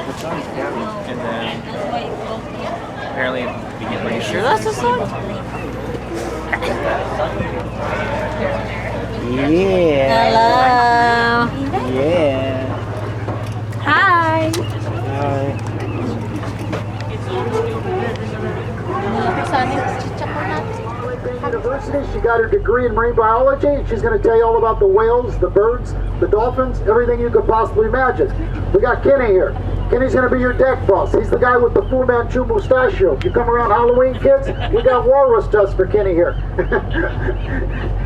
And then apparently Are you sure that's the sun? Yeah. Hello. Yeah. Hi. Hi. University. She got her degree in marine biology, and she's going to tell you all about the whales, the birds, the dolphins, everything you could possibly imagine. We got Kenny here. Kenny's going to be your deck boss. He's the guy with the Fu Manchu mustachio. If you come around Halloween, kids, we got walrus dust for Kenny here.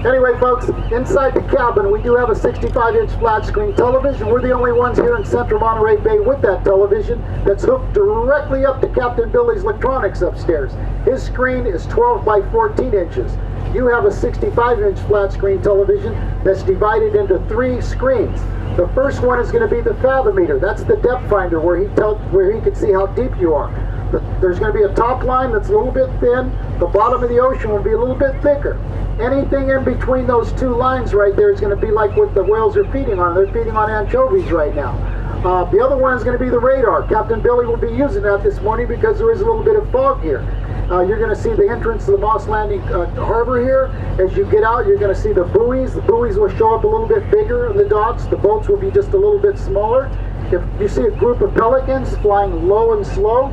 Anyway, folks, inside the cabin, we do have a 65-inch flat screen television. We're the only ones here in central Monterey Bay with that television that's hooked directly up to Captain Billy's electronics upstairs. His screen is 12 by 14 inches. You have a 65-inch flat screen television that's divided into 3 screens. The first one is going to be the fathometer. That's the depth finder where he can see how deep you are. There's going to be a top line that's a little bit thin. The bottom of the ocean will be a little bit thicker. Anything in between those 2 lines right there is going to be like what the whales are feeding on. They're feeding on anchovies right now. The other one is going to be the radar. Captain Billy will be using that this morning because there is a little bit of fog here. You're going to see the entrance to the Moss Landing harbor here. As you get out, you're going to see the buoys. The buoys will show up a little bit bigger in the docks. The boats will be just a little bit smaller. If you see a group of pelicans flying low and slow,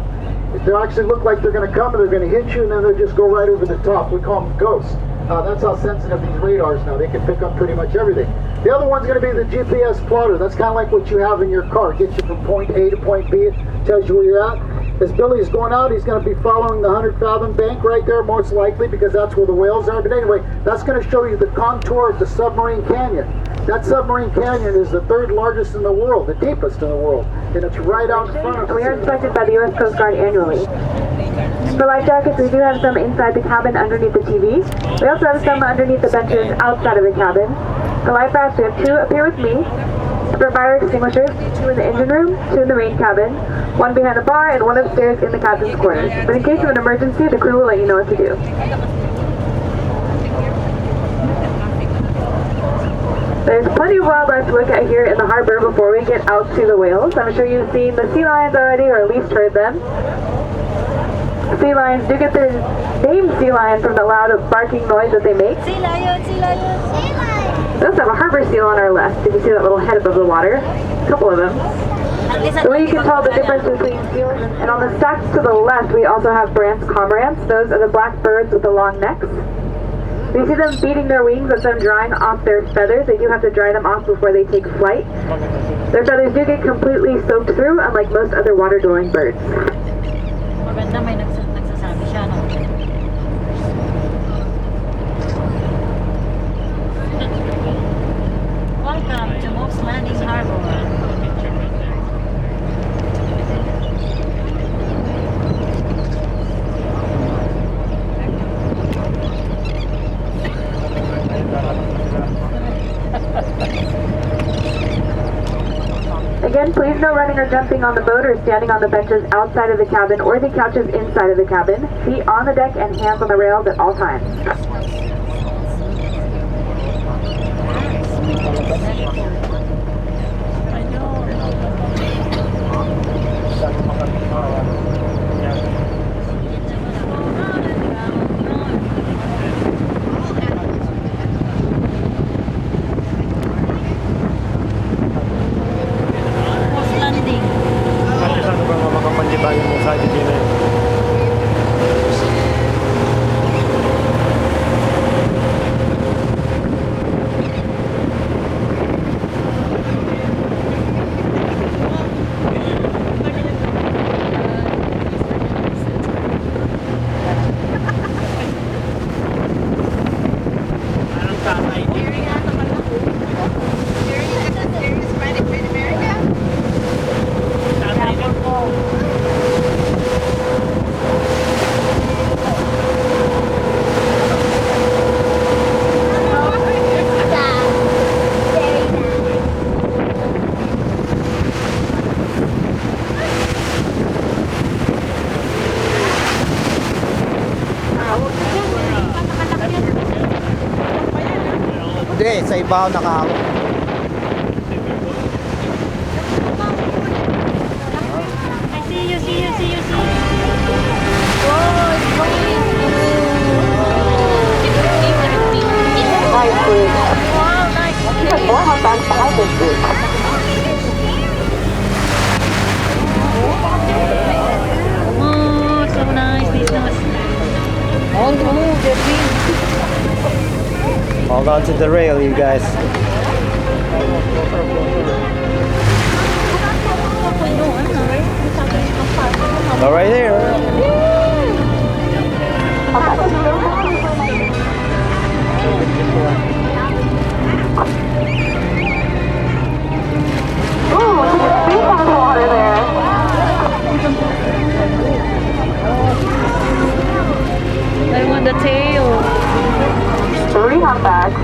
they actually look like they're going to come and they're going to hit you and then they'll just go right over the top. We call them ghosts. That's how sensitive these radars now. They can pick up pretty much everything. The other one's going to be the GPS plotter. That's kind of like what you have in your car. It gets you from point A to point B. It tells you where you're at. As Billy's going out, he's going to be following the 100 fathom bank right there, most likely, because that's where the whales are. But anyway, that's going to show you the contour of the submarine canyon. That submarine canyon is the 3rd largest in the world, the deepest in the world. And it's right out in front of us. We are inspected by the U.S. Coast Guard annually. For life jackets, we do have some inside the cabin underneath the TV. We also have some underneath the benches outside of the cabin. For life rafts, we have 2 up here with me. For fire extinguishers, 2 in the engine room, 2 in the main cabin, 1 behind the bar, and 1 upstairs in the captain's quarters. But in case of an emergency, the crew will let you know what to do. There's plenty of wildlife to look at here in the harbor before we get out to the whales. I'm sure you've seen the sea lions already, or at least heard them. Sea lions do get their name sea lion from the loud barking noise that they make. Sea lion, sea lion, sea lion. We also have a harbor seal on our left. You can see that little head above the water. A couple of them. The way you can tell the difference between seals, and on the stacks to the left, we also have Brandt's cormorants. Those are the black birds with the long necks. You see them beating their wings with them drying off their feathers. They do have to dry them off before they take flight. Their feathers do get completely soaked through, unlike most other water-dwelling birds. Maganda may nagsasabi siya, no? Welcome to Moss Landing Harbor. Again, please no running or jumping on the boat or standing on the benches outside of the cabin or the couches inside of the cabin. Feet on the deck and hands on the rails at all times. Moss Landing. Bakit ano ba makapandibayan mo sa atin din? Hindi, sa ibaw nakahawak. Hold on to the rail, you guys. Go right there. Ooh, look at the fish on the water there. I want the tail. 3 humpbacks.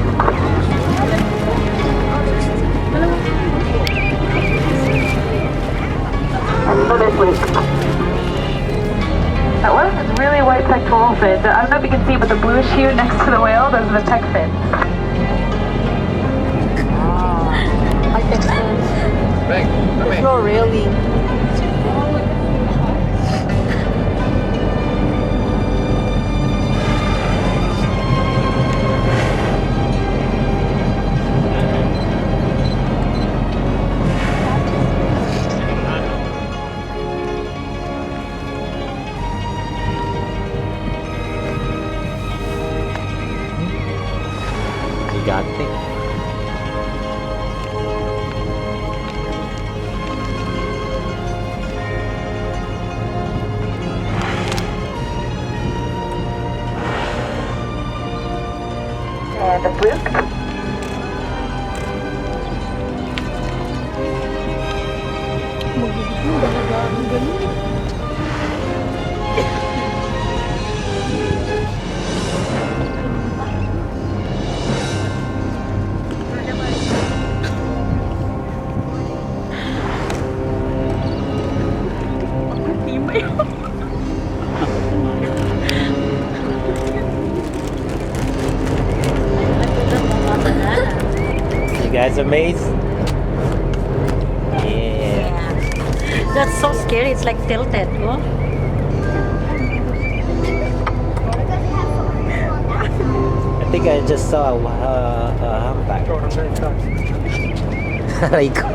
Another fleet. That one is really white pectoral fin. I don't know if you can see, but the bluish hue next to the whale, those are the pec fins. I think so. It's not really. You got it. And the fluke. You guys amazed? Yeah. That's so scary. It's like tilted. Oh? I think I just saw a humpback. Aray ko.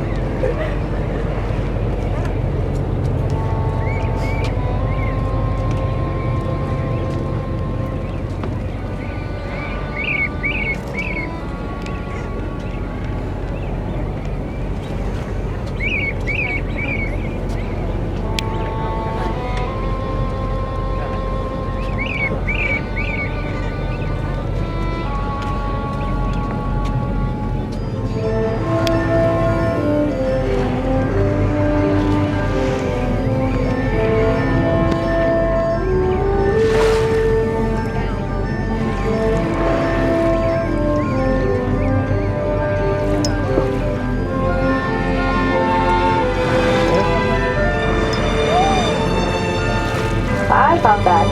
I found that.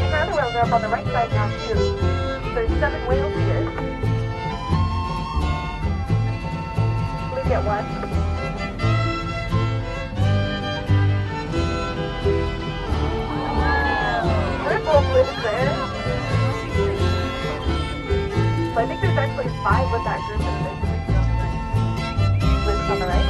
Another whales are up on the right side now too. There's 7 whales here. Look at one. There's both lives there. So I think there's actually 5 with that group and there's 6 lives on the right.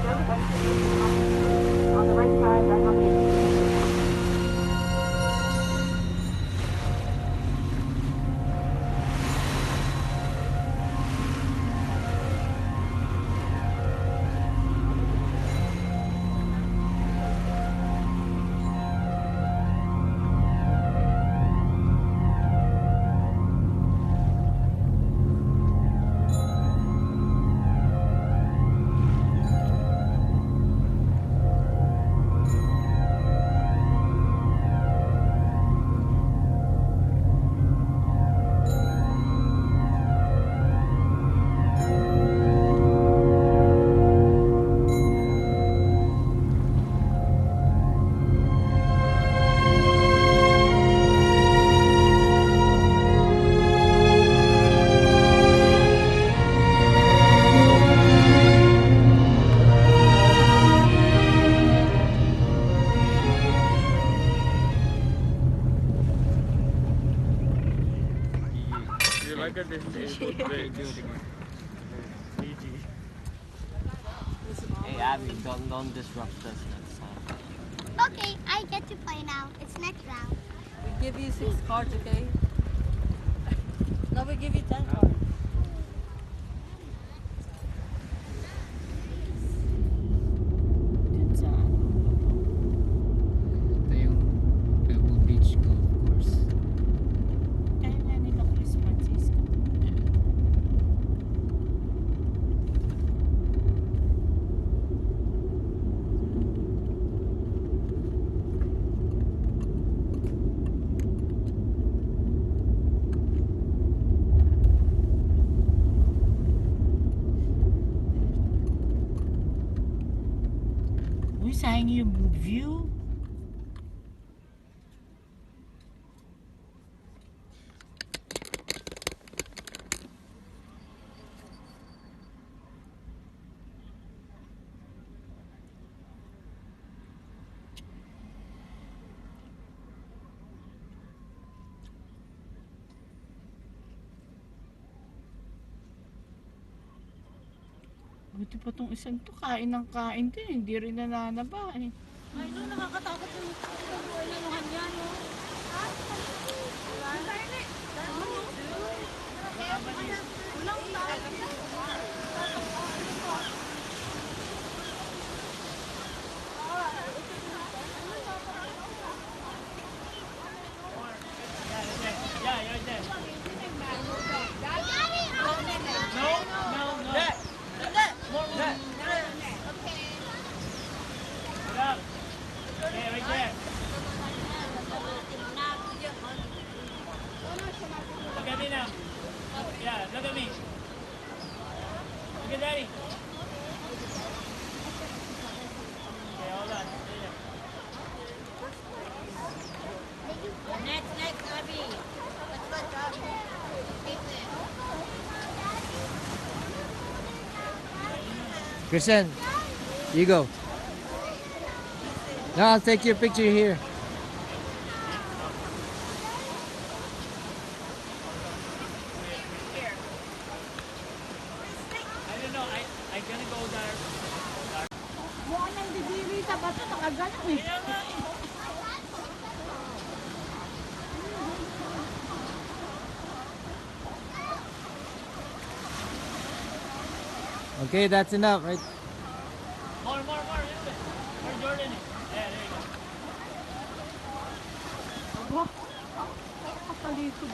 On the right side, back on the You like it? It's good. Hey Abby, don't disrupt us next time. Okay, I get to play now. It's next round. We give you 6 cards, okay? No, we give you 10 cards. Dun sa ano? Ito yung Pebble Beach Golf Course. Kaya nga nila Chris Francisco. Uy, sayang yung view. Buti pa tong isang to, kain ng kain din, hindi rin nananaba eh. Ay, no, nakakatakot yung buhay na luhan yan, no? Look at me now. Yeah, look at me. Look at Daddy. Okay, hold on. Next, Abby. Christian, you go. No, I'll take your picture here. I don't know. I'm gonna go there. Buwan ng didiri sa bato, nakagano eh. Okay, that's enough, right? More. A little bit. Where Jordan is. Yeah, there you go. Kapalikod.